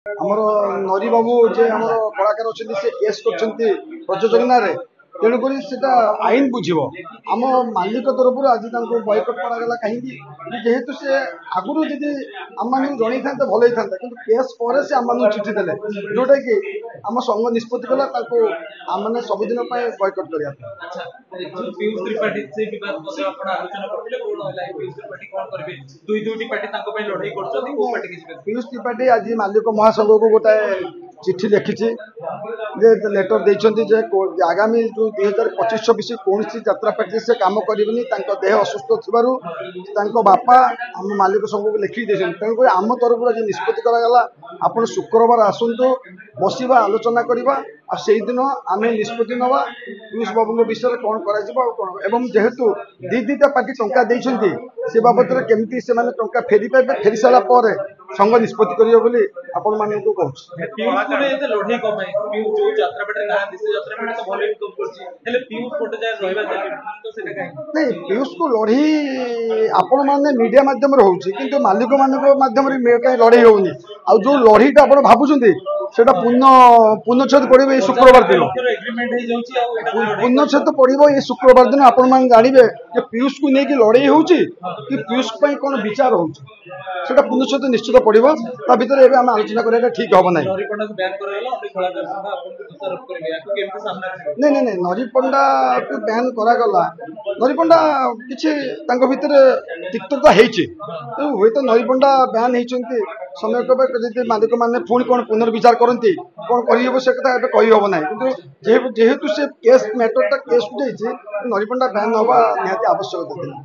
ଆମର ନରି ବାବୁ ଯେ ଆମର କଳାକାର ଅଛନ୍ତି ସେ କେସ୍ କରିଛନ୍ତି ପ୍ରଯୋଜକ ନାଁରେ ତେଣୁକରି ସେଟା ଆଇନ ବୁଝିବ ଆମ ମାଲିକ ତରଫରୁ ଆଜି ତାଙ୍କୁ ବୟକଟ୍ କରାଗଲା କାହିଁକି ଯେହେତୁ ସେ ଆଗରୁ ଯଦି ଆମମାନଙ୍କୁ ଜଣେଇଥାନ୍ତେ ଭଲ ହେଇଥାନ୍ତା କିନ୍ତୁ କେସ୍ ପରେ ସେ ଆମମାନଙ୍କୁ ଚିଠି ଦେଲେ ଯୋଉଟା କି ଆମ ସଂଘ ନିଷ୍ପତ୍ତି କଲା ତାଙ୍କୁ ଆମମାନେ ସବୁଦିନ ପାଇଁ ବୟକଟ୍ କରିବା ପାଇଁ। ପିୟୁଷ ତ୍ରିପାଠୀ ସେ ବିବାଦ ମଧ୍ୟ ଆପଣ ଆଲୋଚନା କରିଥିଲେ କୋଣ ହେଲା ପିୟୁଷ ତ୍ରିପାଠୀ କଣ କରିବେ ଦୁଇଟି ପାର୍ଟି ତାଙ୍କ ପାଇଁ ଲଢେଇ କରୁଛନ୍ତି କୋଉ ପାର୍ଟି କିଛି ପିୟୁଷ ତ୍ରିପାଠୀ ଆଜି ମାଲିକ ମହାସଂଘକୁ ଗୋଟାଏ ଚିଠି ଲେଖିଛି ଯେ ଲେଟର ଦେଇଛନ୍ତି ଯେ ଆଗାମୀ ଯୋଉ 2025-26 କୌଣସି ଯାତ୍ରା ପାର୍ଟିରେ ସେ କାମ କରିବେନି ତାଙ୍କ ଦେହ ଅସୁସ୍ଥ ଥିବାରୁ ତାଙ୍କ ବାପା ଆମ ମାଲିକ ସଂଘକୁ ଲେଖିକି ଦେଇଛନ୍ତି ତେଣୁକରି ଆମ ତରଫରୁ ଆଜି ନିଷ୍ପତ୍ତି କରାଗଲା ଆପଣ ଶୁକ୍ରବାର ଆସନ୍ତୁ ବସିବା ଆଲୋଚନା କରିବା ଆଉ ସେଇଦିନ ଆମେ ନିଷ୍ପତ୍ତି ନେବା ପିୟୁଷ ବାବୁଙ୍କ ବିଷୟରେ କ'ଣ କରାଯିବ ଆଉ କ'ଣ ଏବଂ ଯେହେତୁ ଦୁଇଟା ପାର୍ଟି ଟଙ୍କା ଦେଇଛନ୍ତି ସେ ବାବଦରେ କେମିତି ସେମାନେ ଟଙ୍କା ଫେରି ପାଇବେ ଫେରି ସାରିଲା ପରେ ସଂଘ ନିଷ୍ପତ୍ତି କରିବ ବୋଲି ଆପଣମାନଙ୍କୁ କହୁଛି। ନାଇଁ ପିୟୁଷକୁ ଲଢ଼େଇ ଆପଣମାନେ ମିଡ଼ିଆ ମାଧ୍ୟମରେ ହେଉଛି କିନ୍ତୁ ମାଲିକମାନଙ୍କ ମାଧ୍ୟମରେ କାହିଁ ଲଢ଼େଇ ହେଉନି ଆଉ ଯେଉଁ ଲଢ଼େଇଟା ଆପଣ ଭାବୁଛନ୍ତି ସେଇଟା ପୂର୍ଣ୍ଣଚ୍ଛେଦ ପଡ଼ିବ ଏଇ ଶୁକ୍ରବାର ଦିନ ପୂର୍ଣ୍ଣଚ୍ଛେଦ ପଡ଼ିବ ଏଇ ଶୁକ୍ରବାର ଦିନ ଆପଣମାନେ ଜାଣିବେ ଯେ ପିୟୁଷକୁ ନେଇକି ଲଢ଼େଇ ହେଉଛି କି ପିୟୁଷ ପାଇଁ କ'ଣ ବିଚାର ହେଉଛି ସେଟା ପୂର୍ଣ୍ଣଚ୍ଛେଦ ନିଶ୍ଚିତ ପଡ଼ିବ ତା ଭିତରେ ଏବେ ଆମେ ଆଲୋଚନା କରିବାଟା ଠିକ୍ ହେବ ନାହିଁ। ନାଇଁ ନାଇଁ ନାଇଁ ନରି ପଣ୍ଡାକୁ ବ୍ୟାନ୍ କରାଗଲା ନରି ପଣ୍ଡା କିଛି ତାଙ୍କ ଭିତରେ ତିକ୍ତତା ହେଇଛି ତେଣୁ ହୁଏତ ନରି ପଣ୍ଡା ବ୍ୟାନ୍ ହେଇଛନ୍ତି ସମୟ କେବେ ଯଦି ମାଲିକମାନେ ପୁଣି କ'ଣ ପୁନର୍ବିଚାର କରନ୍ତି କ'ଣ କରିହେବ ସେ କଥା ଏବେ କହିହେବ ନାହିଁ କିନ୍ତୁ ଯେହେତୁ ସେ କେସ୍ ମ୍ୟାଟରଟା କେସ୍କୁ ଯାଇଛି ନରି ପଣ୍ଡା ବ୍ୟାନ୍ ହେବା ନିହାତି ଆବଶ୍ୟକତା ଥିଲା।